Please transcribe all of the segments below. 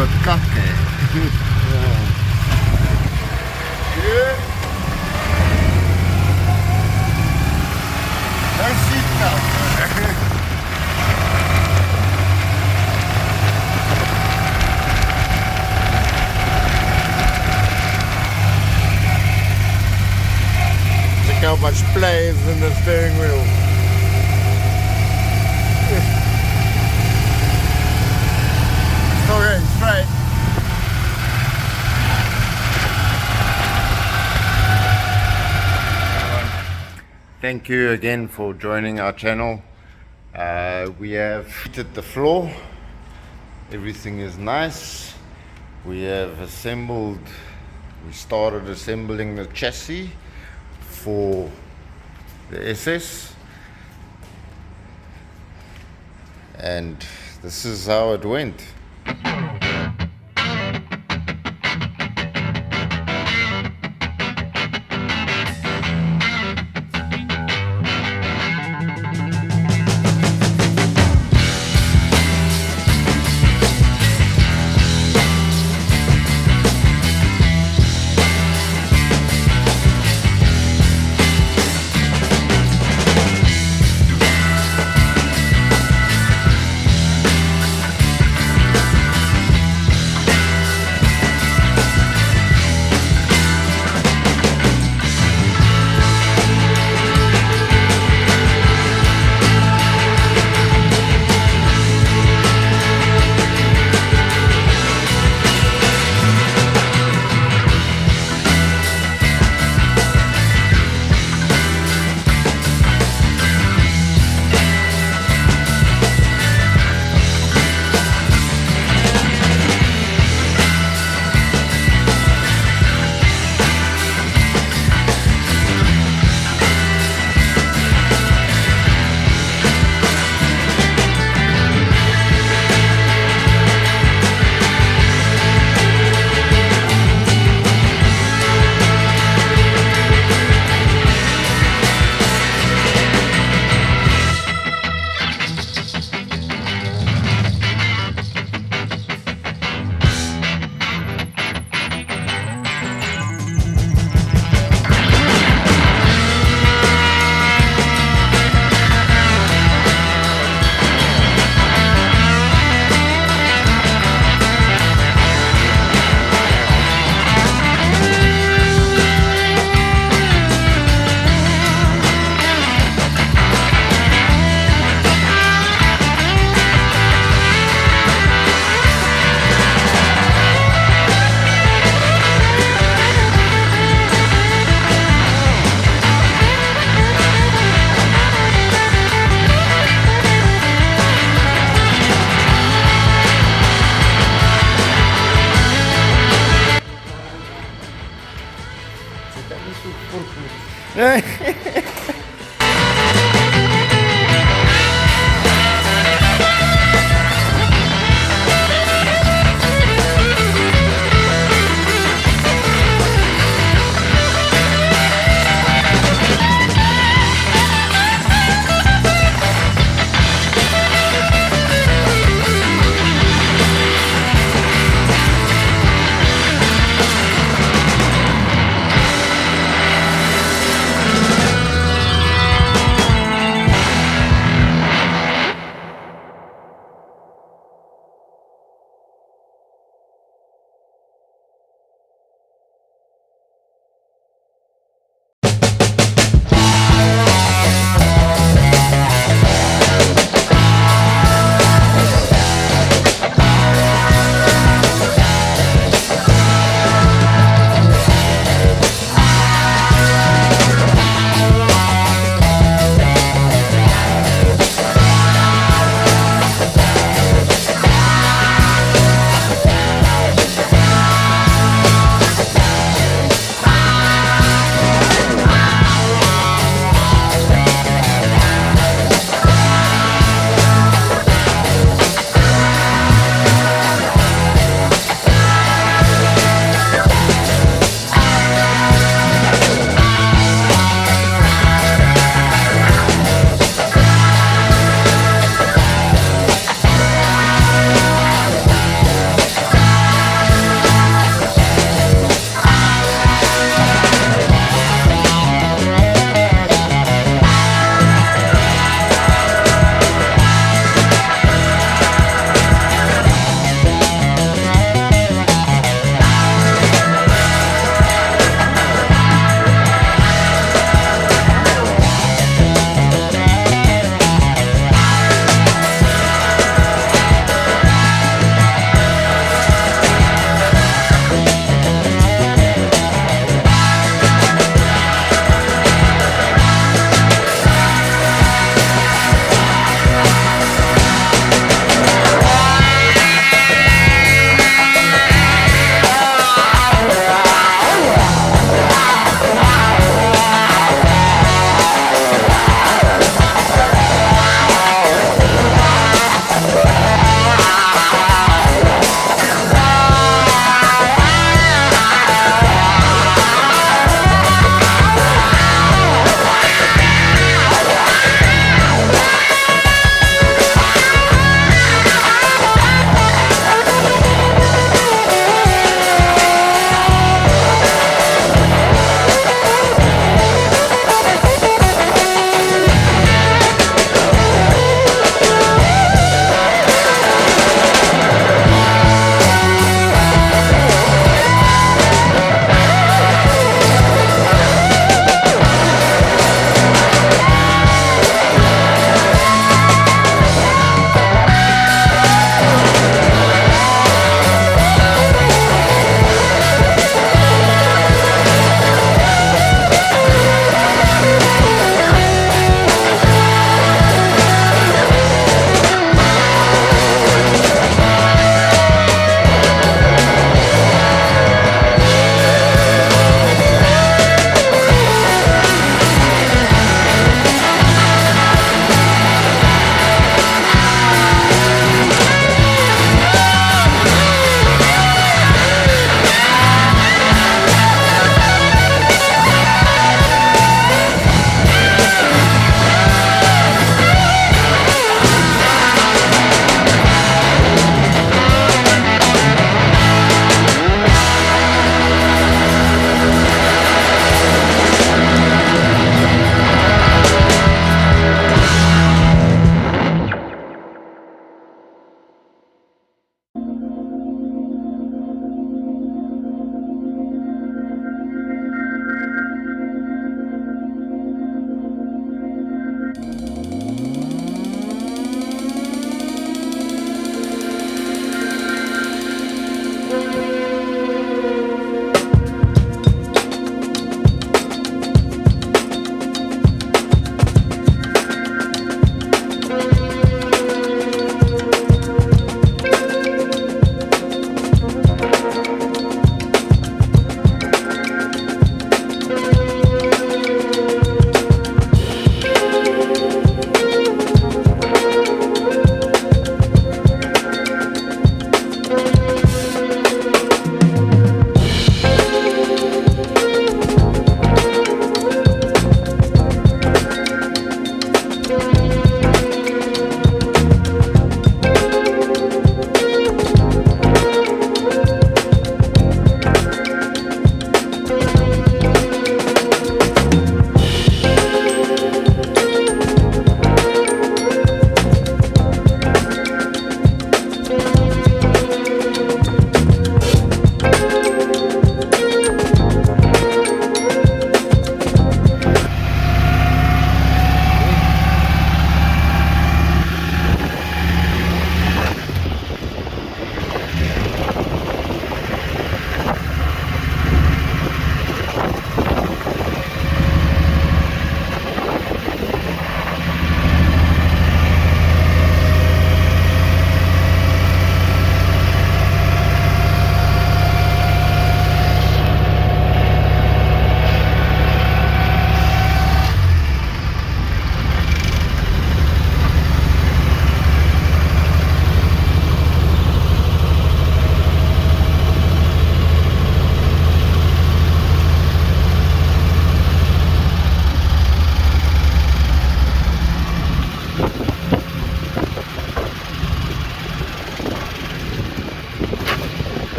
wat kakken. Daar zit dat. Check how much play is in the steering wheel. Okay, straight. Thank you again for joining our channel. We have fitted the floor. Everything is nice. We have we started assembling the chassis for the SS. And this is how it went.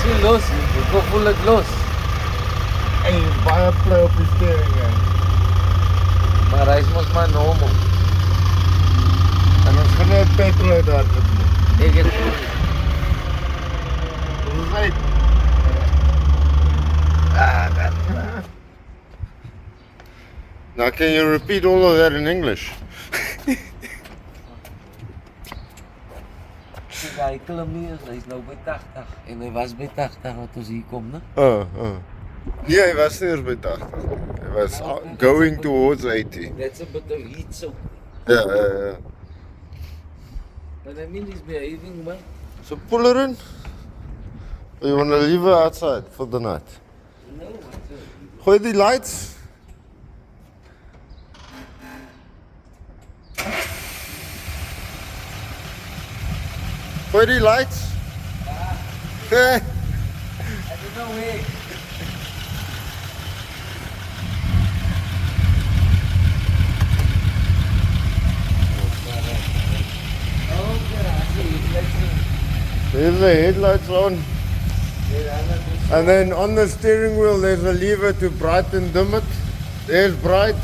nie los, hoekom voel ek los? En jy is baie play op die steering, hè. Maar hy is mos maar normal. En ons gaan net petrol uit daar doen. Ek het Dit is uit. Now can you repeat all of that in English? hy klim nie, hy is nou by 80. En hy was by 80 wat ons hier kom, né? Nee, hy was nie eers by 80. Hy was going towards 80. That's a bit of heat so. Ja. But I mean he's behaving well. So pull her in. Or you want to leave her outside for the night? No, Gooi die lights. Gooi die lights. I don't know where. There's the headlights on. And then on the steering wheel there's a lever to bright and dim it. There's bright.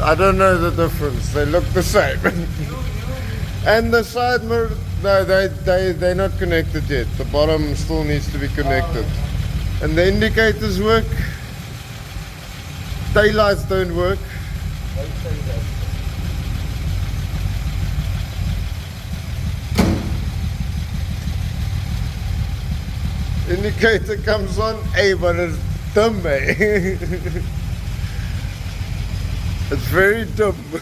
I don't know the difference. They look the same. And the side mirror, no, they're not connected yet. The bottom still needs to be connected. And the indicators work. Taillights don't work. Indicator comes on, hey, but it's dim, eh? It's very dim. In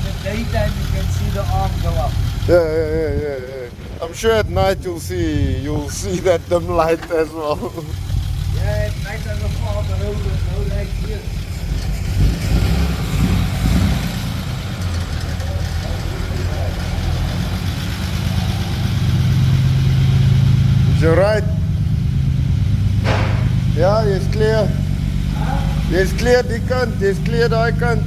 the daytime you can see the arm go up. Yeah. I'm sure at night you'll see that dim light as well. Yeah, at night on the farm, the road with no lights here. Is you right? Ja, jy's clear. Jy's clear die kant, jy's clear daai kant.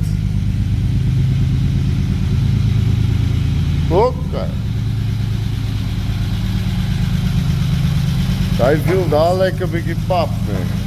Okay. Daai viel daar lyk 'n bietjie pap, nee.